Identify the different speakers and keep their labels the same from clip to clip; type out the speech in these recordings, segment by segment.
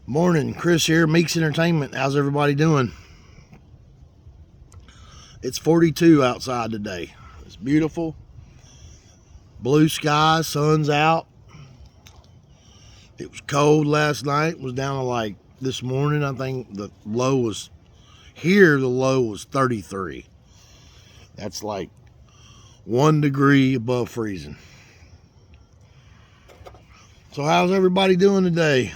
Speaker 1: Morning, Chris here, Meeks Entertainment. How's everybody doing? It's 42 outside today. It's beautiful. Blue sky, sun's out. It was cold last night. It was down to like this morning. I think the low was here. The low was 33. That's like 1 degree above freezing. So how's everybody doing today?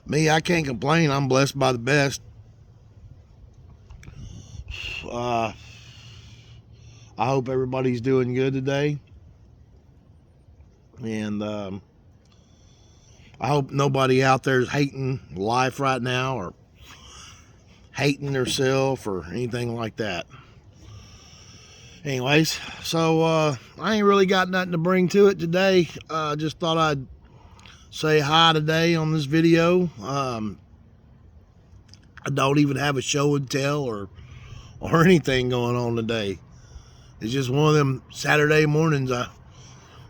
Speaker 1: Me, I can't complain. I'm blessed by the best. I hope everybody's doing good today. And I hope nobody out there is hating life right now or hating themselves or anything like that. Anyways, so I ain't really got nothing to bring to it today. Just thought I'd say hi today on this video. I don't even have a show and tell or anything going on today. It's just one of them Saturday mornings. I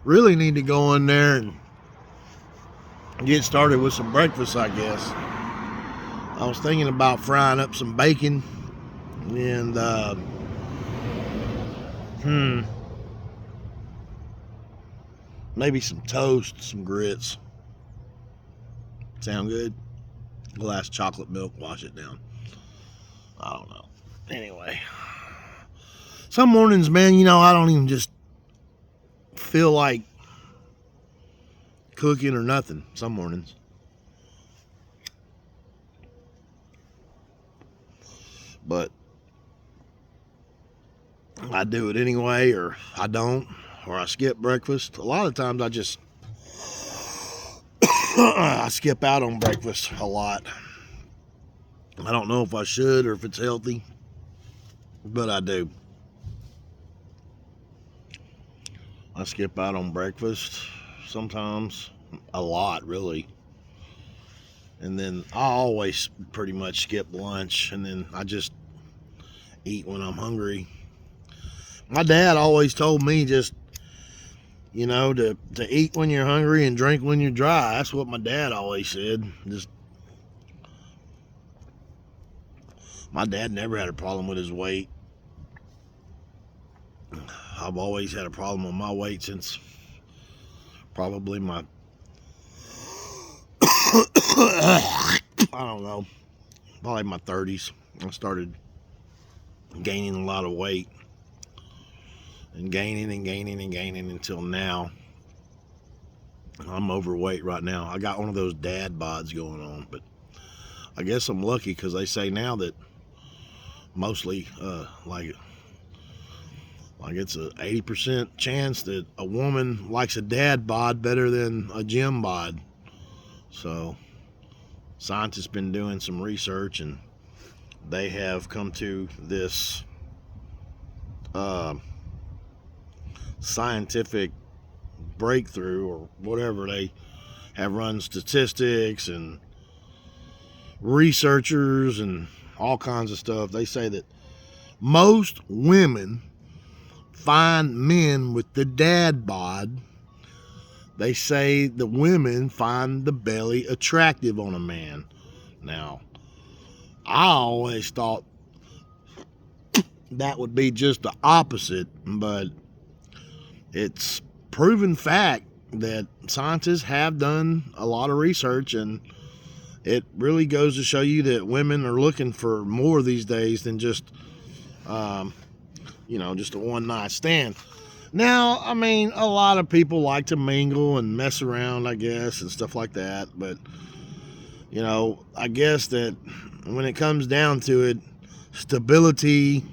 Speaker 1: really need to go in there and get started with some breakfast, I guess. I was thinking about frying up some bacon and maybe some toast, some grits. Sound good? A glass of chocolate milk, wash it down. I don't know. Anyway, some mornings, man, I don't even just feel like cooking or nothing. Some mornings. But I do it anyway, or I don't, or I skip breakfast. A lot of times I just I skip out on breakfast a lot. I don't know if I should or if it's healthy, but I do. I skip out on breakfast sometimes, a lot really. And then I always pretty much skip lunch, and then I just eat when I'm hungry. My dad always told me just, to eat when you're hungry and drink when you're dry. That's what my dad always said. My dad never had a problem with his weight. I've always had a problem with my weight since probably my I don't know, probably my 30s. I started gaining a lot of weight and gaining until now. I'm overweight right now. I got one of those dad bods going on, but I guess I'm lucky because they say now that mostly like it's a 80% chance that a woman likes a dad bod better than a gym bod. So scientists been doing some research, and they have come to this scientific breakthrough, or whatever. They have run statistics and researchers and all kinds of stuff. They say that most women find men with the dad bod. They say the women find the belly attractive on a man. Now, I always thought that would be just the opposite, but it's proven fact that scientists have done a lot of research, and it really goes to show you that women are looking for more these days than just just a one-night stand. Now, I mean, a lot of people like to mingle and mess around, I guess, and stuff like that. But, I guess that when it comes down to it, stability,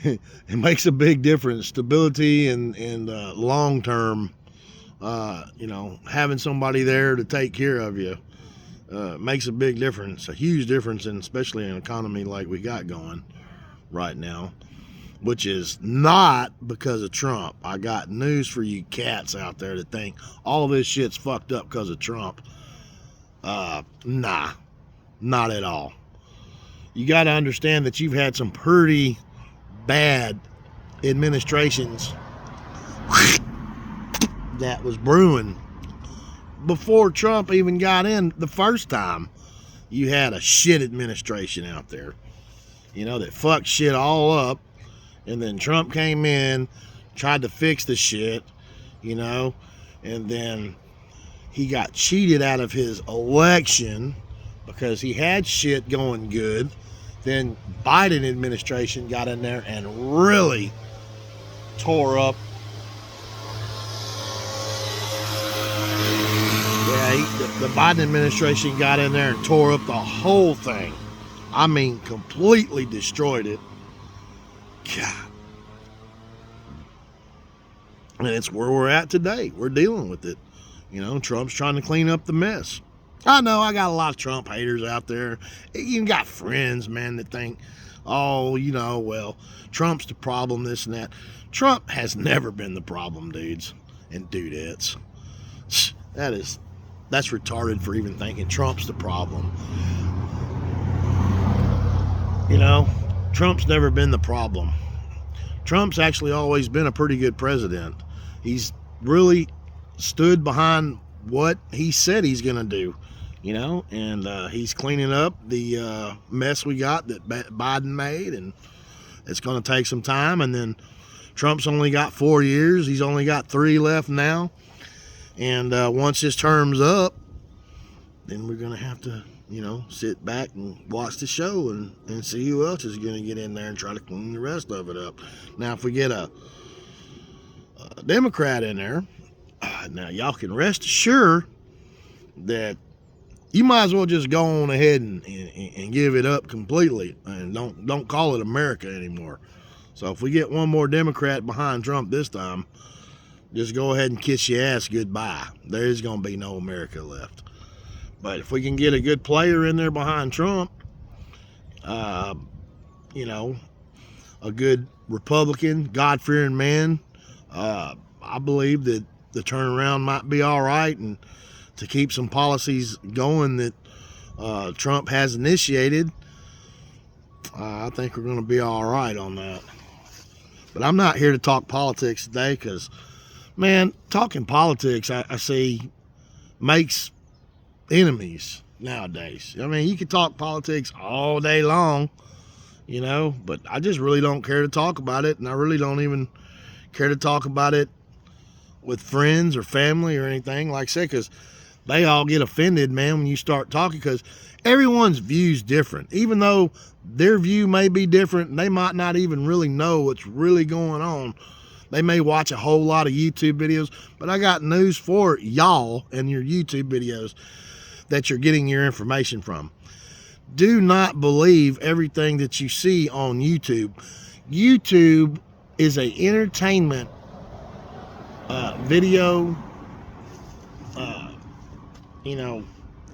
Speaker 1: it makes a big difference. Stability and long-term, having somebody there to take care of you makes a big difference, a huge difference, and especially in an economy like we got going right now, which is not because of Trump. I got news for you cats out there that think all this shit's fucked up because of Trump. Nah, not at all. You got to understand that you've had some pretty bad administrations that was brewing before Trump even got in the first time, you had a shit administration out there, that fucked shit all up. And then Trump came in, tried to fix the shit, and then he got cheated out of his election because he had shit going good. Then Biden administration got in there and really tore up. The Biden administration got in there and tore up the whole thing. I mean, completely destroyed it. God. And it's where we're at today. We're dealing with it. Trump's trying to clean up the mess. I know I got a lot of Trump haters out there. You even got friends, man, that think, well, Trump's the problem, this and that. Trump has never been the problem, dudes and dudettes. That's retarded for even thinking Trump's the problem. Trump's never been the problem. Trump's actually always been a pretty good president. He's really stood behind what he said he's going to do, and he's cleaning up the mess we got that Biden made, and it's going to take some time. And then Trump's only got 4 years. He's only got 3 left now. And once his term's up, then we're going to have to, sit back and watch the show and see who else is going to get in there and try to clean the rest of it up. Now, if we get a Democrat in there, now y'all can rest assured that you might as well just go on ahead and give it up completely and don't call it America anymore. So if we get one more Democrat behind Trump this time, just go ahead and kiss your ass goodbye. There is going to be no America left. But if we can get a good player in there behind Trump, a good Republican, God-fearing man, I believe that the turnaround might be all right, and to keep some policies going that Trump has initiated, I think we're going to be all right on that. But I'm not here to talk politics today because, man, talking politics, I see, makes enemies nowadays. I mean, you can talk politics all day long, but I just really don't care to talk about it, and I really don't even care to talk about it with friends or family or anything, like I said, because they all get offended, man, when you start talking, because everyone's view's different. Even though their view may be different, and they might not even really know what's really going on. They may watch a whole lot of YouTube videos, but I got news for y'all and your YouTube videos that you're getting your information from. Do not believe everything that you see on YouTube. YouTube is an entertainment video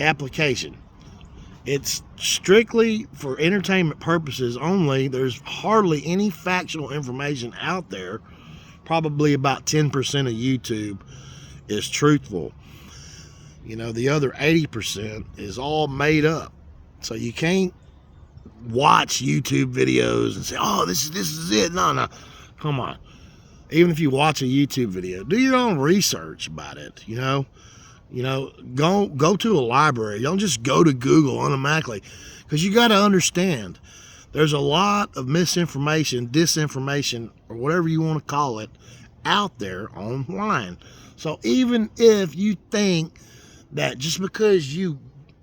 Speaker 1: application. It's strictly for entertainment purposes only. There's hardly any factual information out there. Probably about 10% of YouTube is truthful. The other 80% is all made up. So you can't watch YouTube videos and say, oh, this is it. No. Come on. Even if you watch a YouTube video, do your own research about it, go to a library. Don't just go to Google automatically, because you got to understand there's a lot of misinformation, disinformation, or whatever you want to call it, out there online. So even if you think that just because you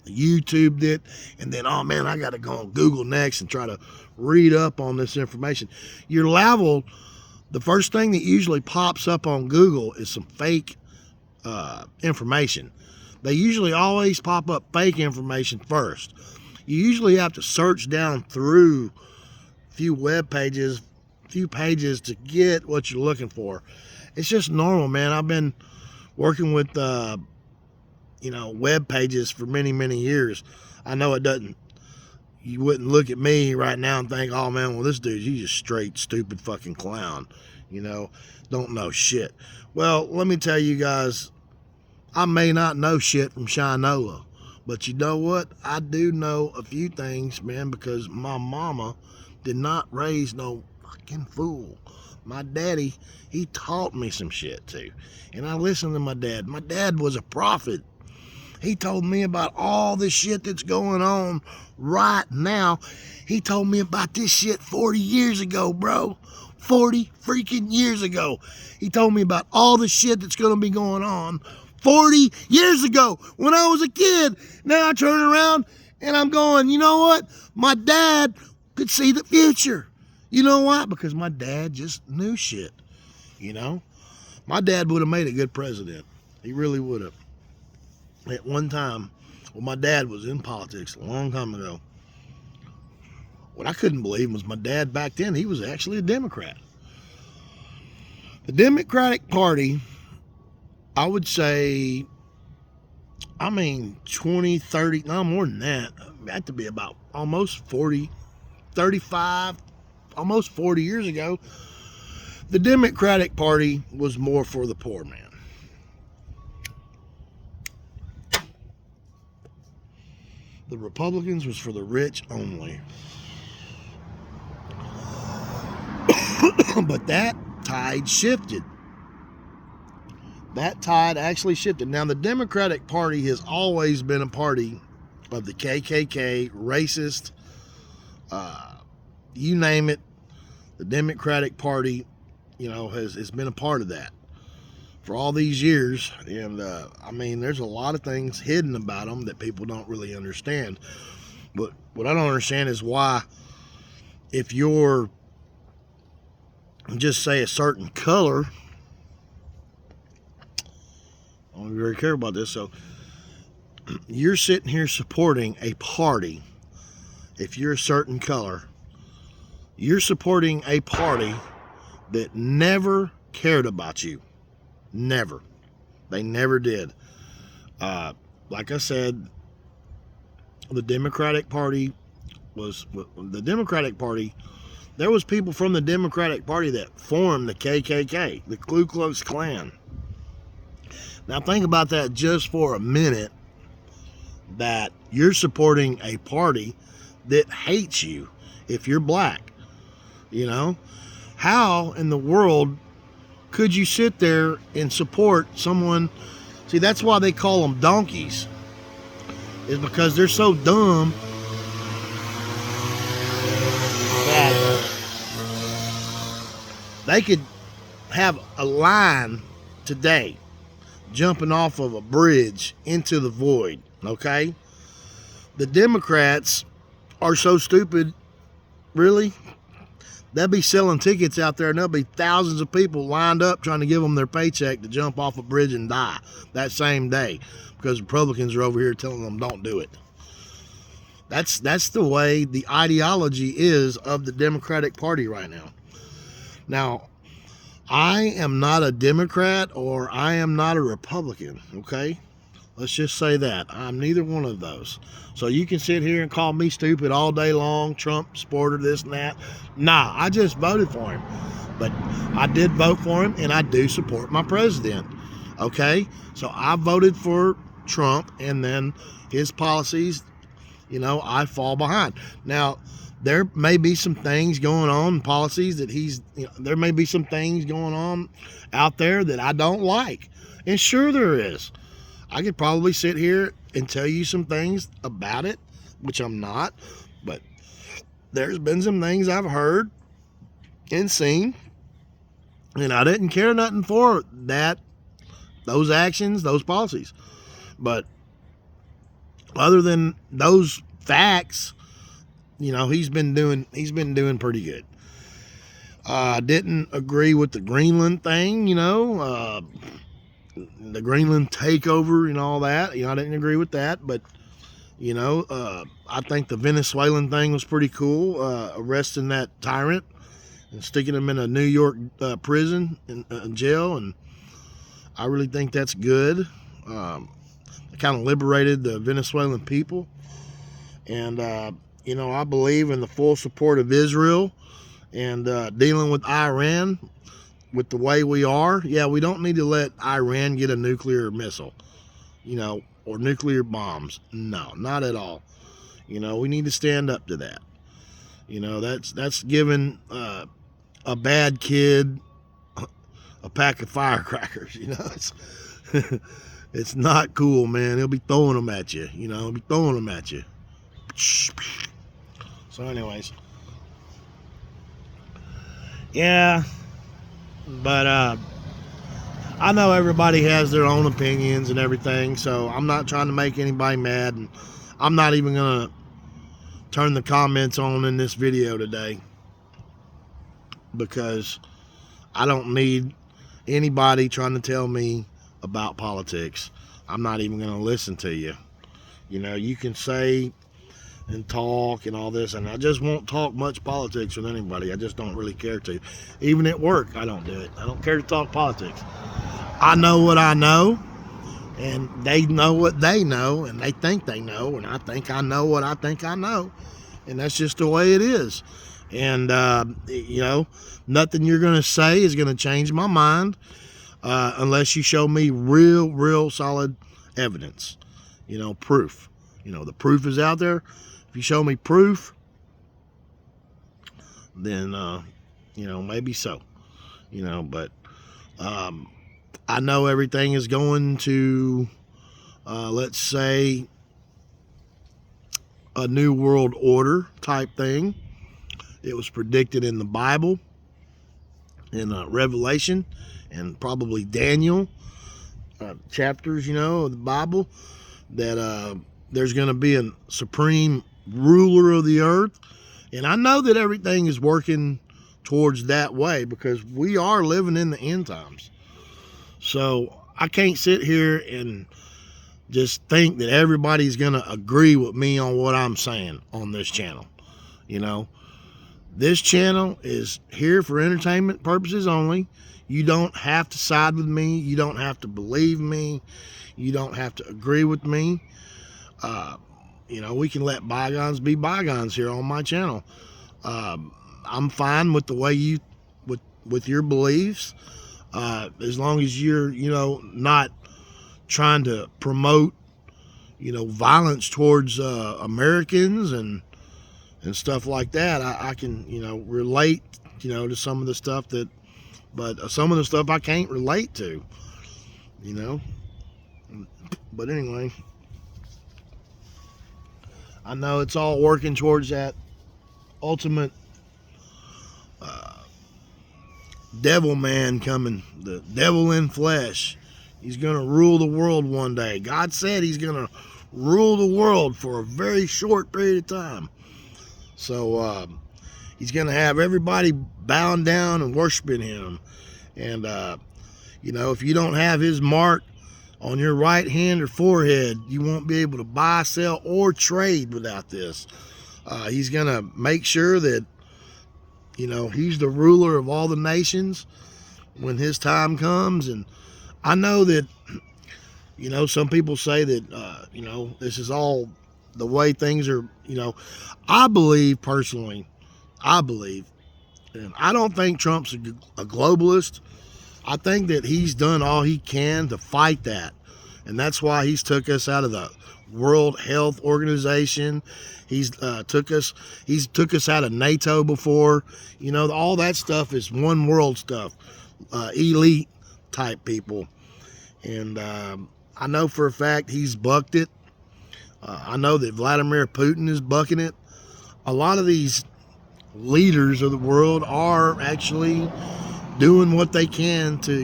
Speaker 1: YouTubed it and then, oh man, I got to go on Google next and try to read up on this information, you're liable. The first thing that usually pops up on Google is some fake information. They usually always pop up fake information first. You usually have to search down through a few web pages, few pages to get what you're looking for. It's just normal, man. I've been working with web pages for many years. I know you wouldn't look at me right now and think, oh man, well, this dude, he's just straight stupid fucking clown, don't know shit. Well, let me tell you guys, I may not know shit from Shinola, but you know what? I do know a few things, man, because my mama did not raise no fucking fool. My daddy, he taught me some shit too. And I listened to my dad. My dad was a prophet. He told me about all the shit that's going on right now. He told me about this shit 40 years ago, bro. 40 freaking years ago. He told me about all the shit that's going to be going on 40 years ago when I was a kid. Now I turn around and I'm going, you know what? My dad could see the future. You know why? Because my dad just knew shit. You know? My dad would have made a good president. He really would have. At one time, when my dad was in politics a long time ago, what I couldn't believe was my dad back then, he was actually a Democrat. The Democratic Party, I would say, 20, 30, no more than that. It had to be about almost 40, 35, almost 40 years ago. The Democratic Party was more for the poor man. The Republicans was for the rich only. But that tide shifted. That tide actually shifted. Now, the Democratic Party has always been a party of the KKK, racist, you name it. The Democratic Party, has been a part of that for all these years. And there's a lot of things hidden about them that people don't really understand. But what I don't understand is why, if you're just say a certain color, I want to be very careful about this. So you're sitting here supporting a party. If you're a certain color, you're supporting a party that never cared about you. Never. They never did. Like I said, the Democratic Party there was people from the Democratic Party that formed the KKK, the Ku Klux Klan. Now think about that just for a minute, that you're supporting a party that hates you if you're black. How in the world could you sit there and support someone? See, that's why they call them donkeys, is because they're so dumb that they could have a line today jumping off of a bridge into the void, okay? The Democrats are so stupid, really. They'll be selling tickets out there and there'll be thousands of people lined up trying to give them their paycheck to jump off a bridge and die that same day because Republicans are over here telling them don't do it. That's the way the ideology is of the Democratic Party right now. Now, I am not a Democrat or I am not a Republican, okay? Let's just say that. I'm neither one of those. So you can sit here and call me stupid all day long, Trump supporter, this and that. Nah, I just voted for him. But I did vote for him, and I do support my president, okay? So I voted for Trump, and then his policies, I fall behind. Now, there may be some things going on, policies that there may be some things going on out there that I don't like. And sure there is. I could probably sit here and tell you some things about it, which I'm not, but there's been some things I've heard and seen, and I didn't care nothing for those actions, those policies. But other than those facts, he's been doing pretty good. I didn't agree with the Greenland thing, the Greenland takeover and all that. I didn't agree with that, but I think the Venezuelan thing was pretty cool, arresting that tyrant and sticking him in a New York prison and jail, and I really think that's good. It kind of liberated the Venezuelan people, and I believe in the full support of Israel and dealing with Iran with the way we are. Yeah, we don't need to let Iran get a nuclear missile, or nuclear bombs. No, not at all. We need to stand up to that. That's giving a bad kid a pack of firecrackers. It's not cool, man. He'll be throwing them at you. You know, he'll be throwing them at you. So anyways. Yeah. But I know everybody has their own opinions and everything, so I'm not trying to make anybody mad, and I'm not even gonna turn the comments on in this video today, because I don't need anybody trying to tell me about politics. I'm not even gonna listen to you. You know, you can say and talk and all this, and I just won't talk much politics with anybody. I just don't really care to. Even at work, I don't do it. I don't care to talk politics. I know what I know, and they know what they know, and they think they know, and I think I know what I think I know, and that's just the way it is. And you know, nothing you're gonna say is gonna change my mind unless you show me real solid evidence. You know, proof. You know, the proof is out there. If you show me proof, then you know, maybe so. You know, but I know everything is going to let's say a new world order type thing. It was predicted in the Bible, in Revelation, and probably Daniel chapters, you know, of the Bible, that there's going to be a supreme ruler of the earth. And I know that everything is working towards that way, because we are living in the end times. So I can't sit here and just think that everybody's going to agree with me on what I'm saying on this channel. You know, this channel is here for entertainment purposes only. You don't have to side with me. You don't have to believe me. You don't have to agree with me. You know, we can let bygones be bygones here on my channel. I'm fine with the way you, with your beliefs, as long as you're, you know, not trying to promote, you know, violence towards Americans and stuff like that. I can, you know, relate, you know, to some of the stuff that, but some of the stuff I can't relate to, you know. But anyway, I know it's all working towards that ultimate devil man coming, the devil in flesh. He's going to rule the world one day. God said he's going to rule the world for a very short period of time. So he's going to have everybody bowing down and worshiping him. And, you know, if you don't have his mark on your right hand or forehead, you won't be able to buy, sell, or trade without this. He's going to make sure that, you know, he's the ruler of all the nations when his time comes. And I know that, you know, some people say that, you know, this is all the way things are, you know. I believe personally, and I don't think Trump's a globalist. I think that he's done all he can to fight that. And that's why he's took us out of the World Health Organization. He's took us out of NATO before. You know, all that stuff is one world stuff, elite type people. And I know for a fact he's bucked it. I know that Vladimir Putin is bucking it. A lot of these leaders of the world are actually doing what they can to